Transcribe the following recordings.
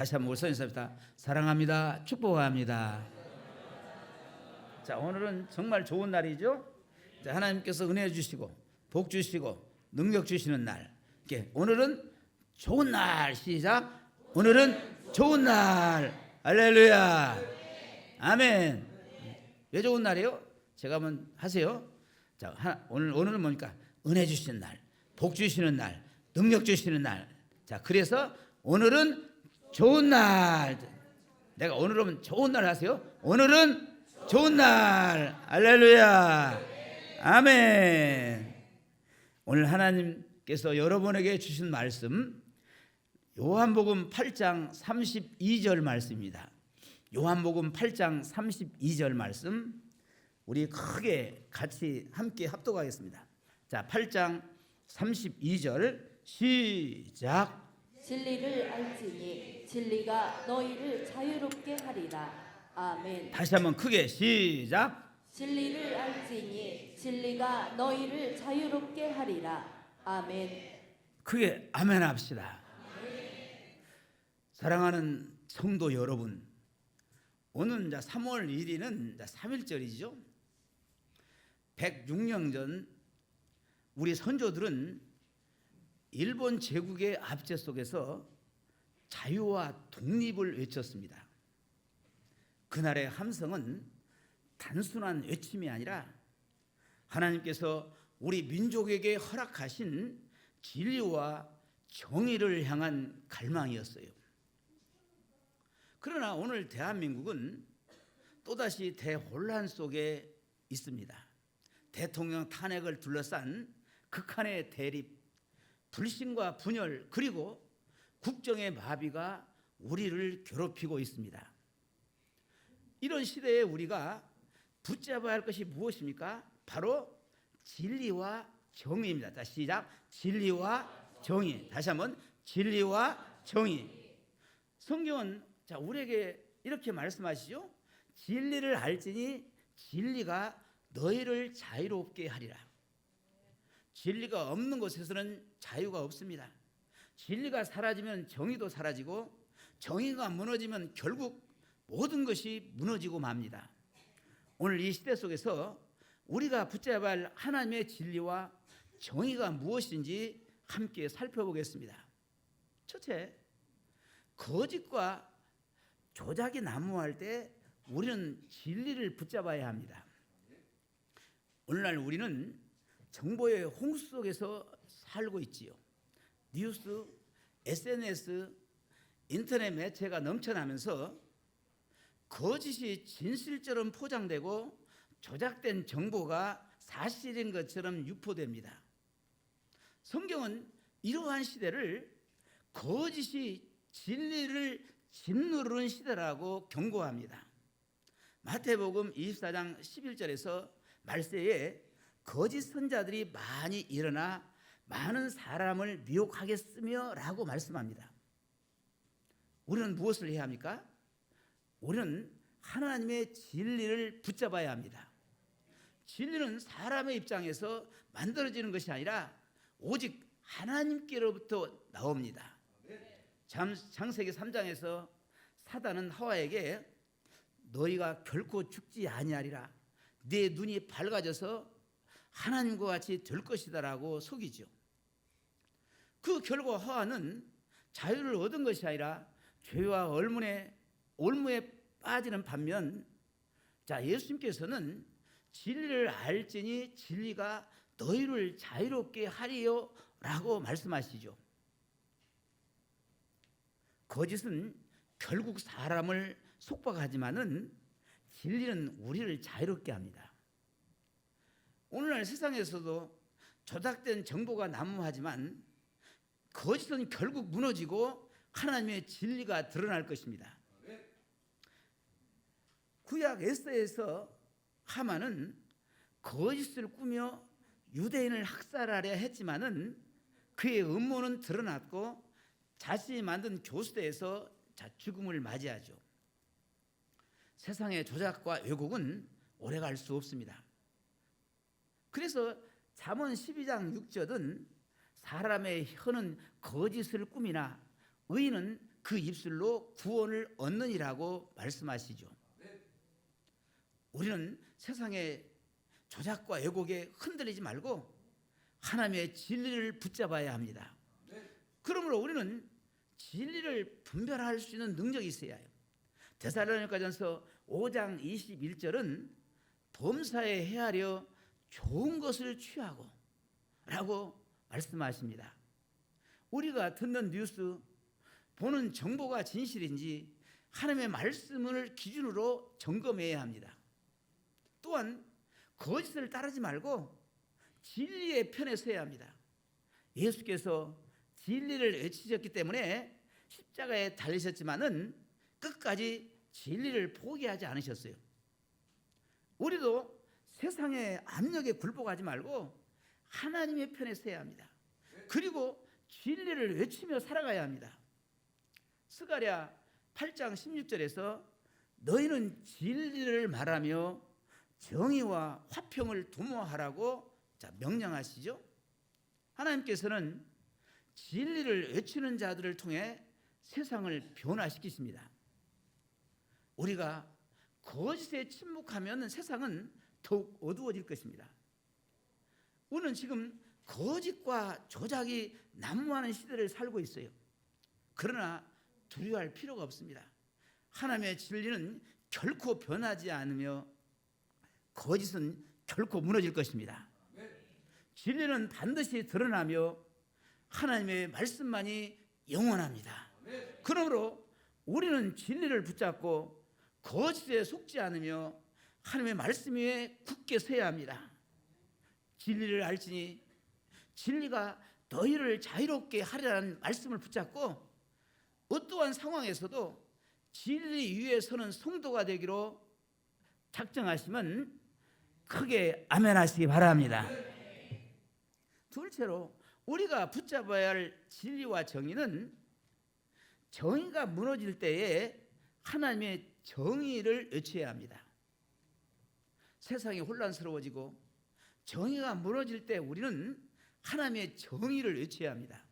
다시 한번 우리 인사합니다. 사랑합니다. 축복합니다. 자, 오늘은 정말 좋은 날이죠. 자, 하나님께서 은혜 주시고 복 주시고 능력 주시는 날. 오늘은 좋은 날. 시작. 오늘은 좋은 날. 할렐루야. 아멘. 왜 좋은 날이에요? 제가 한번 하세요. 자, 오늘은 뭡니까? 은혜 주시는 날, 복 주시는 날, 능력 주시는 날. 자, 그래서 오늘은 좋은 날. 내가 오늘은 좋은 날 하세요. 오늘은 좋은 날. 할렐루야. 아멘. 오늘 하나님께서 여러분에게 주신 말씀 요한복음 8장 32절 말씀입니다. 요한복음 8장 32절 말씀 우리 크게 같이 함께 합독하겠습니다. 자, 8장 32절 시작. 진리를 알지니 진리가 너희를 자유롭게 하리라. 아멘. 다시 한번 크게 시작. 진리를 알지니 진리가 너희를 자유롭게 하리라. 아멘. 크게 아멘 합시다. 사랑하는 성도 여러분, 오늘 3월 1일은 3.1절이죠. 106년 전 우리 선조들은 일본 제국의 압제 속에서 자유와 독립을 외쳤습니다. 그날의 함성은 단순한 외침이 아니라 하나님께서 우리 민족에게 허락하신 진리와 정의를 향한 갈망이었어요. 그러나 오늘 대한민국은 또다시 대혼란 속에 있습니다. 대통령 탄핵을 둘러싼 극한의 대립, 불신과 분열, 그리고 국정의 마비가 우리를 괴롭히고 있습니다. 이런 시대에 우리가 붙잡아야 할 것이 무엇입니까? 바로 진리와 정의입니다. 자, 시작. 진리와 정의. 다시 한번 진리와 정의. 성경은 자, 우리에게 이렇게 말씀하시죠. 진리를 알지니 진리가 너희를 자유롭게 하리라. 진리가 없는 곳에서는 자유가 없습니다. 진리가 사라지면 정의도 사라지고 정의가 무너지면 결국 모든 것이 무너지고 맙니다. 오늘 이 시대 속에서 우리가 붙잡아야 할 하나님의 진리와 정의가 무엇인지 함께 살펴보겠습니다. 첫째, 거짓과 조작이 난무할 때 우리는 진리를 붙잡아야 합니다. 오늘날 우리는 정보의 홍수 속에서 살고 있지요. 뉴스, SNS, 인터넷 매체가 넘쳐나면서 거짓이 진실처럼 포장되고 조작된 정보가 사실인 것처럼 유포됩니다. 성경은 이러한 시대를 거짓이 진리를 짓누르는 시대라고 경고합니다. 마태복음 24장 11절에서 말세에 거짓 선자들이 많이 일어나 많은 사람을 미혹하겠으며 라고 말씀합니다. 우리는 무엇을 해야 합니까? 우리는 하나님의 진리를 붙잡아야 합니다. 진리는 사람의 입장에서 만들어지는 것이 아니라 오직 하나님께로부터 나옵니다. 창세기 3장에서 사단은 하와에게 너희가 결코 죽지 아니하리라. 네 눈이 밝아져서 하나님과 같이 될 것이다라고 속이죠. 그 결과 하와는 자유를 얻은 것이 아니라 죄와 올무에 빠지는 반면 자, 예수님께서는 진리를 알지니 진리가 너희를 자유롭게 하리요 라고 말씀하시죠. 거짓은 결국 사람을 속박하지만은 진리는 우리를 자유롭게 합니다. 오늘날 세상에서도 조작된 정보가 난무하지만 거짓은 결국 무너지고 하나님의 진리가 드러날 것입니다. 구약 에스더에서 하만은 거짓을 꾸며 유대인을 학살하려 했지만은 그의 음모는 드러났고 자신이 만든 교수대에서 죽음을 맞이하죠. 세상의 조작과 왜곡은 오래갈 수 없습니다. 그래서 잠언 12장 6절은 사람의 혀는 거짓을 꾸미나 의인은 그 입술로 구원을 얻느니라고 말씀하시죠. 우리는 세상의 조작과 왜곡에 흔들리지 말고 하나님의 진리를 붙잡아야 합니다. 그러므로 우리는 진리를 분별할 수 있는 능력이 있어야 해요. 데살로니가전서 5장 21절은 범사에 헤아려 좋은 것을 취하고 라고 말씀하십니다. 우리가 듣는 뉴스, 보는 정보가 진실인지 하나님의 말씀을 기준으로 점검해야 합니다. 또한 거짓을 따르지 말고 진리의 편에 서야 합니다. 예수께서 진리를 외치셨기 때문에 십자가에 달리셨지만은 끝까지 진리를 포기하지 않으셨어요. 우리도 세상의 압력에 굴복하지 말고 하나님의 편에 서야 합니다. 그리고 진리를 외치며 살아가야 합니다. 스가랴 8장 16절에서 너희는 진리를 말하며 정의와 화평을 도모하라고 명령하시죠. 하나님께서는 진리를 외치는 자들을 통해 세상을 변화시키십니다. 우리가 거짓에 침묵하면 세상은 더욱 어두워질 것입니다. 우리는 지금 거짓과 조작이 난무하는 시대를 살고 있어요. 그러나 두려워할 필요가 없습니다. 하나님의 진리는 결코 변하지 않으며 거짓은 결코 무너질 것입니다. 진리는 반드시 드러나며 하나님의 말씀만이 영원합니다. 그러므로 우리는 진리를 붙잡고 거짓에 속지 않으며 하나님의 말씀 위에 굳게 서야 합니다. 진리를 알지니 진리가 너희를 자유롭게 하리라는 말씀을 붙잡고 어떠한 상황에서도 진리 위에 서는 성도가 되기로 작정하시면 크게 아멘 하시기 바랍니다. 둘째로 우리가 붙잡아야 할 진리와 정의는 정의가 무너질 때에 하나님의 정의를 외쳐야 합니다. 세상이 혼란스러워지고 정의가 무너질 때 우리는 하나님의 정의를 외쳐야 합니다.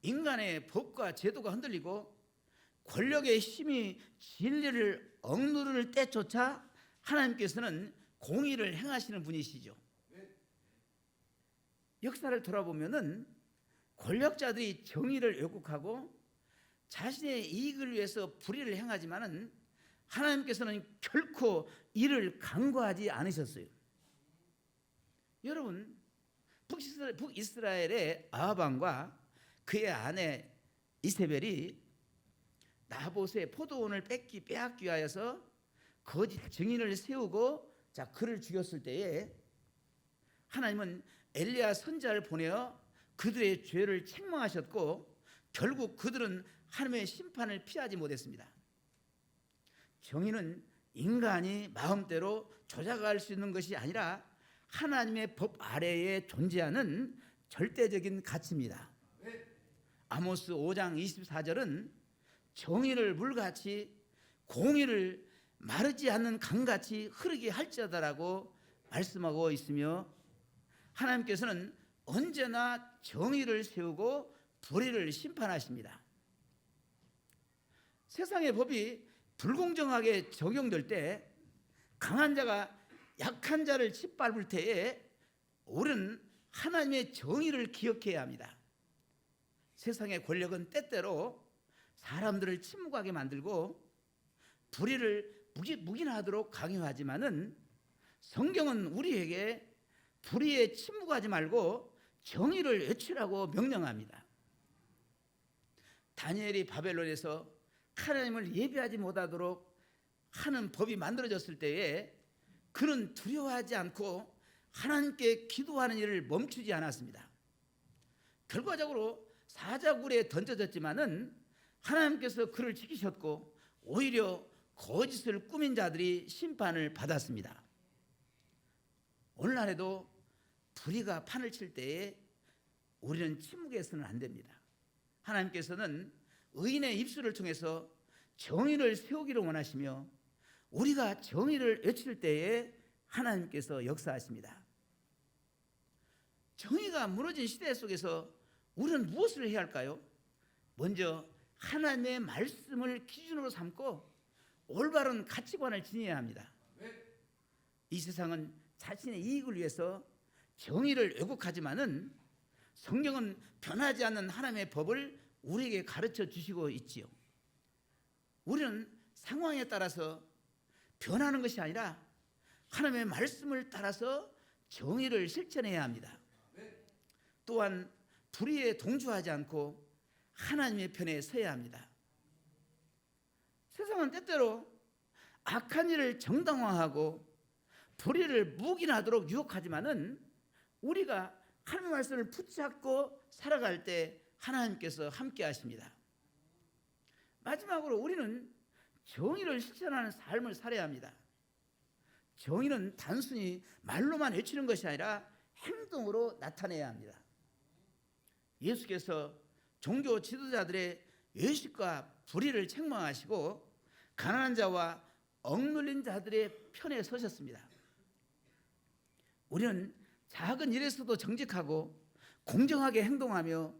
인간의 법과 제도가 흔들리고 권력의 힘이 진리를 억누를 때조차 하나님께서는 공의를 행하시는 분이시죠. 역사를 돌아보면은 권력자들이 정의를 왜곡하고 자신의 이익을 위해서 불의를 행하지만은 하나님께서는 결코 이를 간과하지 않으셨어요. 여러분, 북이스라엘의 아합왕과 그의 아내 이세벨이 나봇의 포도원을 빼앗기 위하여서 거짓 증인을 세우고 그를 죽였을 때에 하나님은 엘리야 선지자를 보내어 그들의 죄를 책망하셨고 결국 그들은 하나님의 심판을 피하지 못했습니다. 정의는 인간이 마음대로 조작할 수 있는 것이 아니라 하나님의 법 아래에 존재하는 절대적인 가치입니다. 아모스 5장 24절은 정의를 물같이 공의를 마르지 않는 강같이 흐르게 할지어다라고 말씀하고 있으며 하나님께서는 언제나 정의를 세우고 불의를 심판하십니다. 세상의 법이 불공정하게 적용될 때 강한 자가 약한 자를 짓밟을 때에 우리는 하나님의 정의를 기억해야 합니다. 세상의 권력은 때때로 사람들을 침묵하게 만들고 불의를 묵인하도록 강요하지만은 성경은 우리에게 불의에 침묵하지 말고 정의를 외치라고 명령합니다. 다니엘이 바벨론에서 하나님을 예배하지 못하도록 하는 법이 만들어졌을 때에 그는 두려워하지 않고 하나님께 기도하는 일을 멈추지 않았습니다. 결과적으로 사자굴에 던져졌지만은 하나님께서 그를 지키셨고 오히려 거짓을 꾸민 자들이 심판을 받았습니다. 오늘날에도 불의가 판을 칠 때에 우리는 침묵해서는 안 됩니다. 하나님께서는 의인의 입술을 통해서 정의를 세우기를 원하시며 우리가 정의를 외칠 때에 하나님께서 역사하십니다. 정의가 무너진 시대 속에서 우리는 무엇을 해야 할까요? 먼저 하나님의 말씀을 기준으로 삼고 올바른 가치관을 지녀야 합니다. 이 세상은 자신의 이익을 위해서 정의를 왜곡하지만은 성경은 변하지 않는 하나님의 법을 우리에게 가르쳐 주시고 있지요. 우리는 상황에 따라서 변하는 것이 아니라 하나님의 말씀을 따라서 정의를 실천해야 합니다. 또한 불의에 동조하지 않고 하나님의 편에 서야 합니다. 세상은 때때로 악한 일을 정당화하고 불의를 묵인하도록 유혹하지만은 우리가 하나님의 말씀을 붙잡고 살아갈 때 하나님께서 함께 하십니다. 마지막으로 우리는 정의를 실천하는 삶을 살아야 합니다. 정의는 단순히 말로만 외치는 것이 아니라 행동으로 나타내야 합니다. 예수께서 종교 지도자들의 외식과 불의를 책망하시고 가난한 자와 억눌린 자들의 편에 서셨습니다. 우리는 작은 일에서도 정직하고 공정하게 행동하며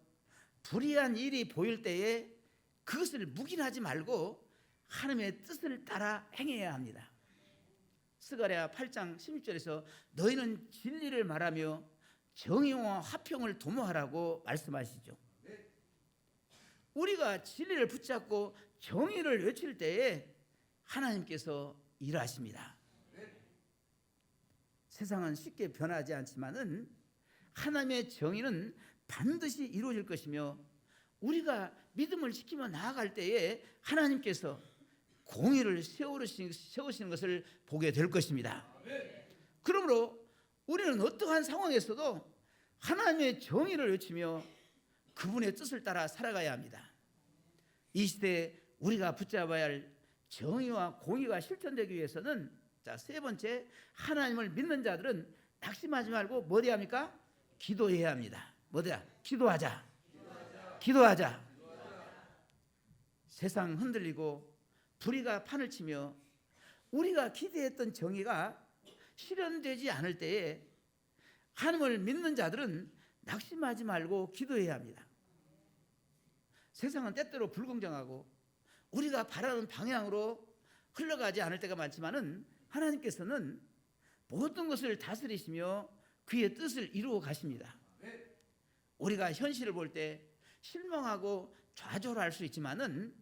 불의한 일이 보일 때에 그것을 묵인하지 말고 하나님의 뜻을 따라 행해야 합니다. 스가랴 8장 16절에서 너희는 진리를 말하며 정의와 화평을 도모하라고 말씀하시죠. 우리가 진리를 붙잡고 정의를 외칠 때에 하나님께서 일하십니다. 세상은 쉽게 변하지 않지만은 하나님의 정의는 반드시 이루어질 것이며 우리가 믿음을 지키며 나아갈 때에 하나님께서 공의를 세우시는 것을 보게 될 것입니다. 그러므로 우리는 어떠한 상황에서도 하나님의 정의를 외치며 그분의 뜻을 따라 살아가야 합니다. 이 시대에 우리가 붙잡아야 할 정의와 공의가 실천되기 위해서는 세 번째, 하나님을 믿는 자들은 낙심하지 말고 뭐 해야 합니까? 기도해야 합니다. 뭐냐? 기도하자. 세상 흔들리고 불의가 판을 치며 우리가 기대했던 정의가 실현되지 않을 때에 하나님을 믿는 자들은 낙심하지 말고 기도해야 합니다. 세상은 때때로 불공정하고 우리가 바라는 방향으로 흘러가지 않을 때가 많지만은 하나님께서는 모든 것을 다스리시며 그의 뜻을 이루어 가십니다. 우리가 현실을 볼 때 실망하고 좌절할 수 있지만은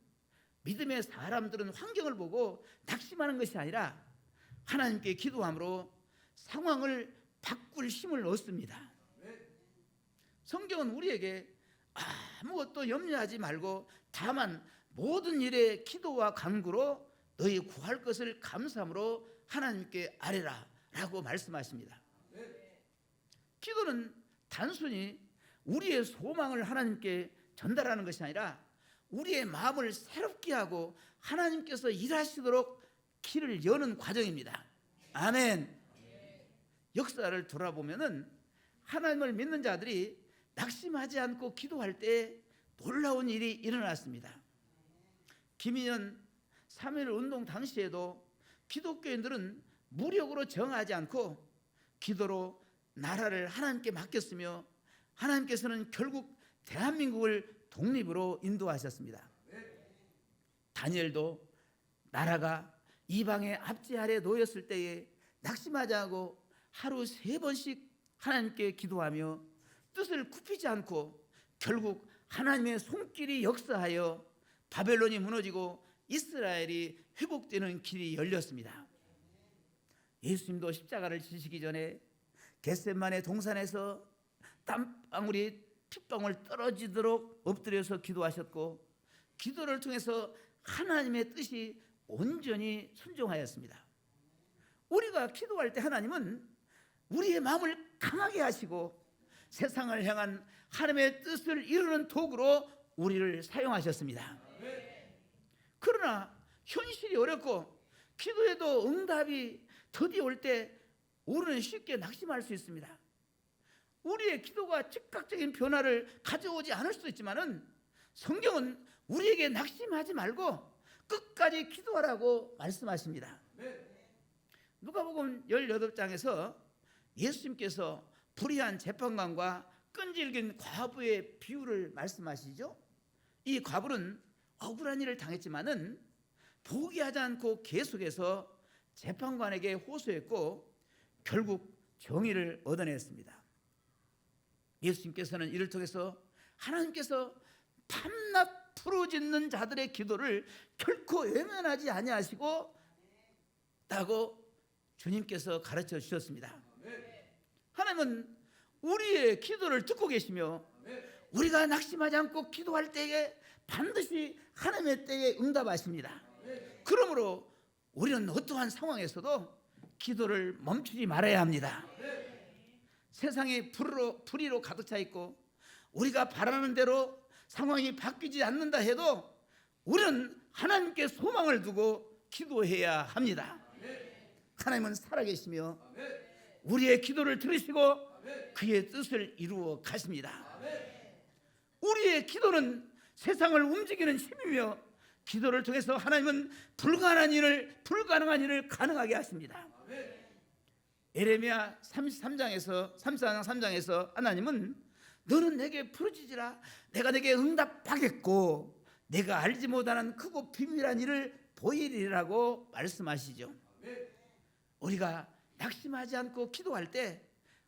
믿음의 사람들은 환경을 보고 낙심하는 것이 아니라 하나님께 기도함으로 상황을 바꿀 힘을 얻습니다. 성경은 우리에게 아무것도 염려하지 말고 다만 모든 일에 기도와 간구로 너희 구할 것을 감사함으로 하나님께 아뢰라 라고 말씀하십니다. 기도는 단순히 우리의 소망을 하나님께 전달하는 것이 아니라 우리의 마음을 새롭게 하고 하나님께서 일하시도록 길을 여는 과정입니다. 아멘. 역사를 돌아보면은 하나님을 믿는 자들이 낙심하지 않고 기도할 때 놀라운 일이 일어났습니다. 김인현 3.1 운동 당시에도 기독교인들은 무력으로 정하지 않고 기도로 나라를 하나님께 맡겼으며 하나님께서는 결국 대한민국을 독립으로 인도하셨습니다. 다니엘도 나라가 이방의 압제 아래 놓였을 때에 낙심하지 않고 하루 3번씩 하나님께 기도하며 뜻을 굽히지 않고 결국 하나님의 손길이 역사하여 바벨론이 무너지고 이스라엘이 회복되는 길이 열렸습니다. 예수님도 십자가를 지시기 전에 겟세마네 동산에서 땀방울이 핏방울 떨어지도록 엎드려서 기도하셨고 기도를 통해서 하나님의 뜻이 온전히 순종하였습니다. 우리가 기도할 때 하나님은 우리의 마음을 강하게 하시고 세상을 향한 하나님의 뜻을 이루는 도구로 우리를 사용하셨습니다. 그러나 현실이 어렵고 기도에도 응답이 더디 올 때 우리는 쉽게 낙심할 수 있습니다. 우리의 기도가 즉각적인 변화를 가져오지 않을 수도 있지만은 성경은 우리에게 낙심하지 말고 끝까지 기도하라고 말씀하십니다. 누가복음 18장에서 예수님께서 불의한 재판관과 끈질긴 과부의 비유를 말씀하시죠. 이 과부는 억울한 일을 당했지만은 포기하지 않고 계속해서 재판관에게 호소했고 결국 정의를 얻어냈습니다. 예수님께서는 이를 통해서 하나님께서 밤낮 부르짖는 자들의 기도를 결코 외면하지 아니하시고 다고 주님께서 가르쳐 주셨습니다. 하나님은 우리의 기도를 듣고 계시며 우리가 낙심하지 않고 기도할 때에 반드시 하나님의 때에 응답하십니다. 그러므로 우리는 어떠한 상황에서도 기도를 멈추지 말아야 합니다. 세상이 불의로 가득 차 있고 우리가 바라는 대로 상황이 바뀌지 않는다 해도 우리는 하나님께 소망을 두고 기도해야 합니다. 하나님은 살아계시며 우리의 기도를 들으시고 그의 뜻을 이루어 가십니다. 우리의 기도는 세상을 움직이는 힘이며 기도를 통해서 하나님은 불가능한 일을 가능하게 하십니다. 에레미야 34장 3장에서 하나님은 너는 내게 부르짖으라 내가 내게 응답하겠고 내가 알지 못하는 크고 비밀한 일을 보이리라고 말씀하시죠. 우리가 낙심하지 않고 기도할 때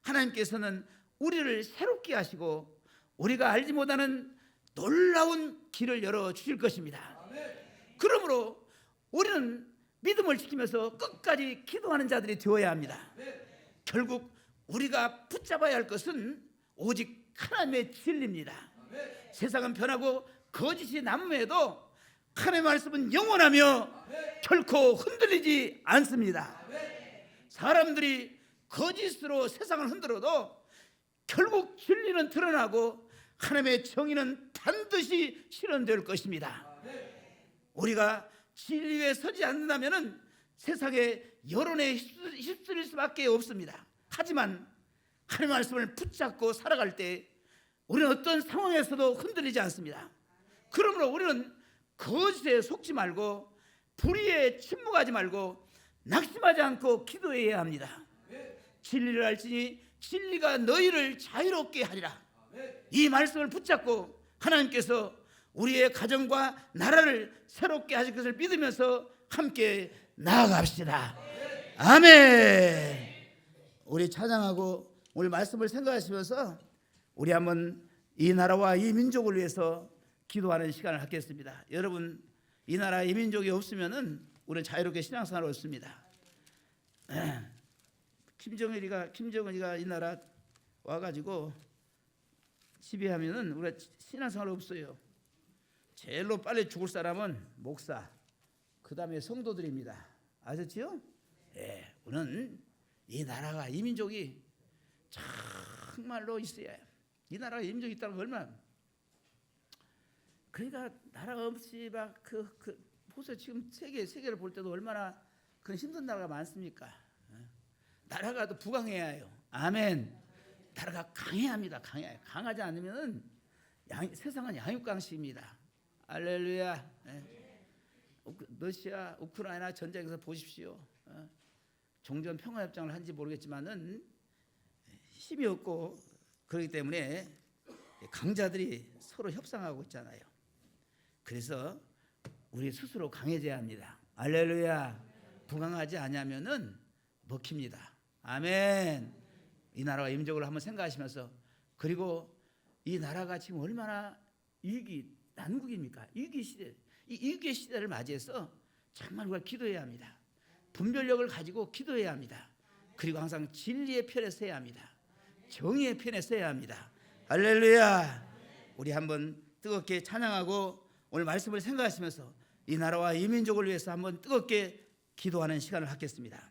하나님께서는 우리를 새롭게 하시고 우리가 알지 못하는 놀라운 길을 열어주실 것입니다. 그러므로 우리는 믿음을 지키면서 끝까지 기도하는 자들이 되어야 합니다. 결국 우리가 붙잡아야 할 것은 오직 하나님의 진리입니다. 세상은 변하고 거짓이 난무해도 하나님의 말씀은 영원하며 결코 흔들리지 않습니다. 사람들이 거짓으로 세상을 흔들어도 결국 진리는 드러나고 하나님의 정의는 반드시 실현될 것입니다. 우리가 진리에 서지 않는다면 세상의 여론에 휩쓸릴 수밖에 없습니다. 하지만 하나님의 말씀을 붙잡고 살아갈 때 우리는 어떤 상황에서도 흔들리지 않습니다. 그러므로 우리는 거짓에 속지 말고 불의에 침묵하지 말고 낙심하지 않고 기도해야 합니다. 진리를 알지니 진리가 너희를 자유롭게 하리라. 이 말씀을 붙잡고 하나님께서 우리의 가정과 나라를 새롭게 하실 것을 믿으면서 함께 나아갑시다. 아멘. 우리 찬양하고 우리 말씀을 생각하시면서 우리 한번 이 나라와 이 민족을 위해서 기도하는 시간을 갖겠습니다. 여러분 이 나라 이 민족이 없으면은 우리는 자유롭게 신앙생활을 없습니다. 김정은이가 이 나라 와가지고 지배하면은 우리가 신앙생활 없어요. 제일로 빨리 죽을 사람은 목사, 그 다음에 성도들입니다. 아셨지요? 예, 우리는 이 나라가 이 민족이 정말로 있어야 해요. 이 나라가 이 민족이 있다는 건 얼마나 그러니까 나라가 없이 막 보세요. 지금 세계를 볼 때도 얼마나 그런 힘든 나라가 많습니까? 나라가 또 부강해야 해요. 아멘. 나라가 강해야 합니다. 강하지 않으면 세상은 양육강식입니다. 할렐루야. 러시아 우크라이나 전쟁에서 보십시오. 종전 평화협정을 한지 모르겠지만은 힘이 없고 그렇기 때문에 강자들이 서로 협상하고 있잖아요. 그래서 우리 스스로 강해져야 합니다. 할렐루야. 부강하지 않으면은 먹힙니다. 아멘. 이 나라와 이 민족을 한번 생각하시면서 그리고 이 나라가 지금 얼마나 위기 난국입니까? 위기 시대. 이 위기 시대를 맞이해서 정말 우리가 기도해야 합니다. 분별력을 가지고 기도해야 합니다. 그리고 항상 진리의 편에 서야 합니다. 정의의 편에 서야 합니다. 할렐루야. 우리 한번 뜨겁게 찬양하고 오늘 말씀을 생각하시면서 이 나라와 이 민족을 위해서 한번 뜨겁게 기도하는 시간을 갖겠습니다.